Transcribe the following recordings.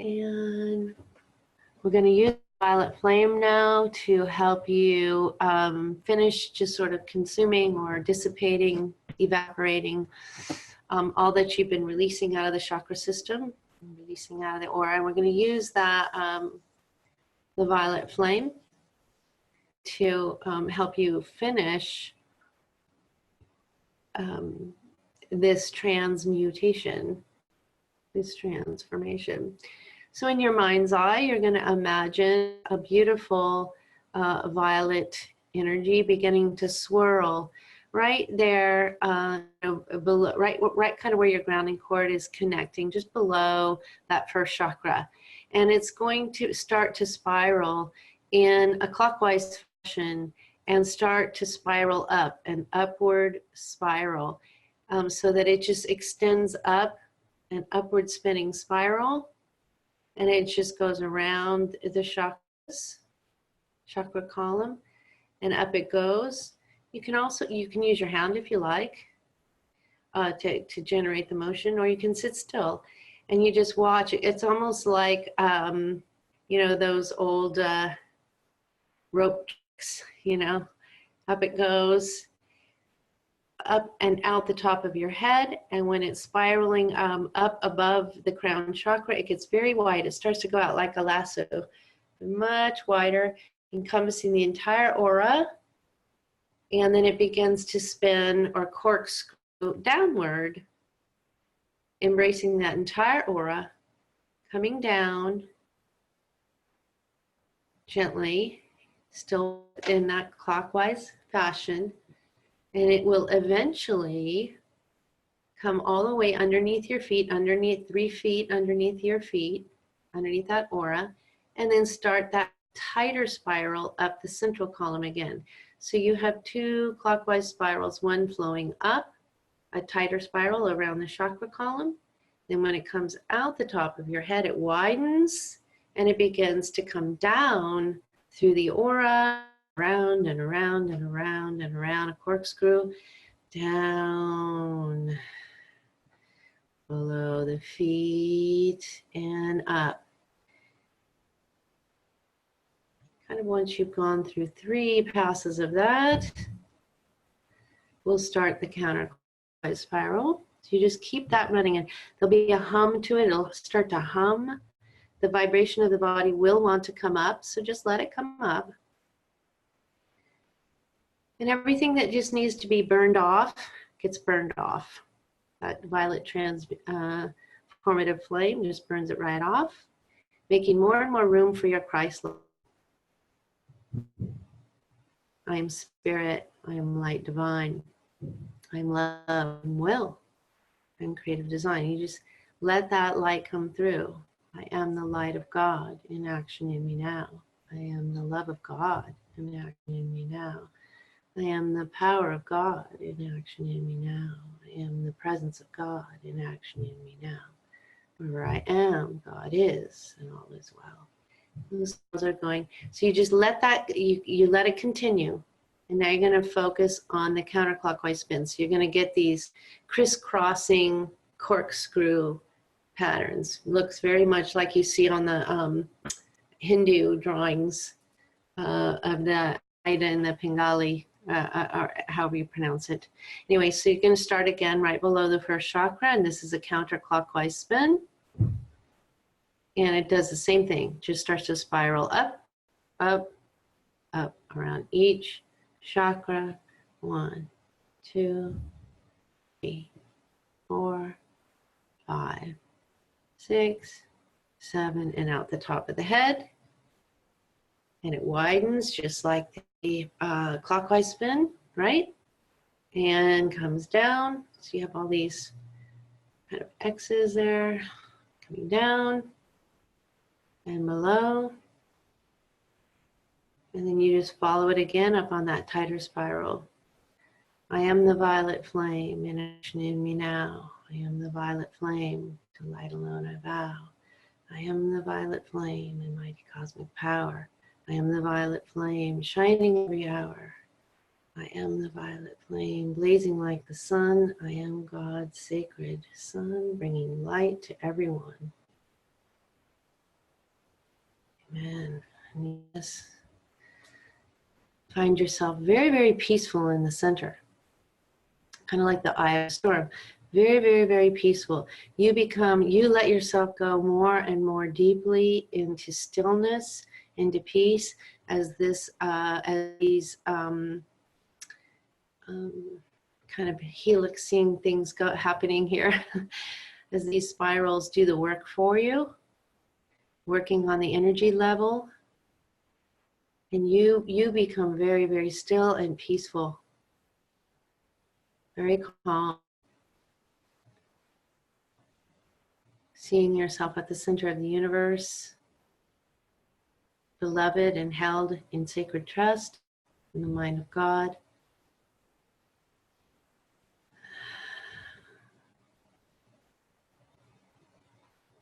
And we're going to use violet flame now to help you finish just sort of consuming or dissipating, evaporating all that you've been releasing out of the chakra system, releasing out of the aura. And we're going to use that, the violet flame, to help you finish this transmutation, this transformation. So in your mind's eye, you're going to imagine a beautiful violet energy beginning to swirl right there, below, right kind of where your grounding cord is connecting, just below that first chakra. And it's going to start to spiral in a clockwise fashion and start to spiral up, an upward spiral, so that it just extends up, an upward spinning spiral. And it just goes around the chakras, chakra column, and up it goes. You can use your hand if you like to generate the motion, or you can sit still and you just watch it. It's almost like, you know, those old rope tricks, you know, up it goes, up and out the top of your head. And when it's spiraling up above the crown chakra, it gets very wide. It starts to go out like a lasso, much wider, encompassing the entire aura. And then it begins to spin or corkscrew downward, embracing that entire aura, coming down gently, still in that clockwise fashion. And it will eventually come all the way underneath your feet, underneath 3 feet, underneath your feet, underneath that aura, and then start that tighter spiral up the central column again. So you have 2 clockwise spirals, one flowing up, a tighter spiral around the chakra column. Then when it comes out the top of your head, it widens and it begins to come down through the aura, around and around and around and around, a corkscrew, down below the feet and up. Kind of once you've gone through 3 passes of that, we'll start the counterclockwise spiral. So you just keep that running, and there'll be a hum to it. It'll start to hum. The vibration of the body will want to come up, so just let it come up. And everything that just needs to be burned off gets burned off. That violet transformative flame just burns it right off, making more and more room for your Christ love. I am spirit, I am light divine, I am love, I am will, I am creative design. You just let that light come through. I am the light of God in action in me now. I am the love of God in action in me now. I am the power of God in action in me now. I am the presence of God in action in me now. Wherever I am, God is, and all is well. Those are going. So you just let that, you let it continue. And now you're going to focus on the counterclockwise spin. So you're going to get these crisscrossing corkscrew patterns. Looks very much like you see on the Hindu drawings of the Ida and the Pingali, or however you pronounce it. Anyway, so you're going to start again right below the first chakra, and this is a counterclockwise spin. And it does the same thing, just starts to spiral up, up, up around each chakra. 1, 2, 3, 4, 5, 6, 7, and out the top of the head. And it widens just like the clockwise spin, right? And comes down. So you have all these kind of X's there, coming down and below. And then you just follow it again up on that tighter spiral. I am the violet flame in action in me now. I am the violet flame, to light alone I vow. I am the violet flame in mighty cosmic power. I am the violet flame shining every hour. I am the violet flame blazing like the sun. I am God's sacred sun, bringing light to everyone. Amen. And yes. Find yourself very, very peaceful in the center. Kind of like the eye of a storm. Very, very, very peaceful. You let yourself go more and more deeply into stillness, into peace, as these kind of helixing things happening here, as these spirals do the work for you, working on the energy level, and you become very, very still and peaceful, very calm. Seeing yourself at the center of the universe, beloved and held in sacred trust in the mind of God.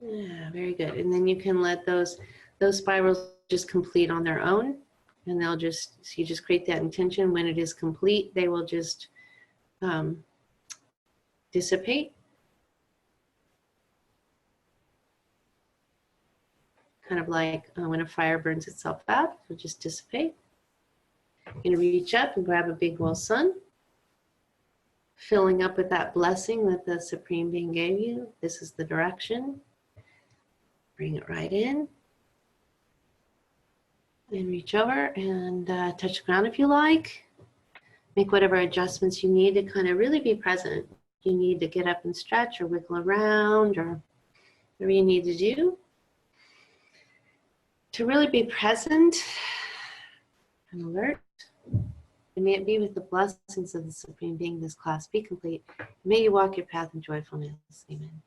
Yeah, very good. And then you can let those spirals just complete on their own, and they'll just, so you just create that intention. When it is complete, they will just dissipate. Kind of like when a fire burns itself out, it'll just dissipate. You're going to reach up and grab a big well sun, filling up with that blessing that the Supreme Being gave you. This is the direction. Bring it right in. And reach over and touch the ground if you like. Make whatever adjustments you need to kind of really be present. You need to get up and stretch or wiggle around or whatever you need to do to really be present and alert. And may it be with the blessings of the Supreme Being, this class be complete. May you walk your path in joyfulness. Amen.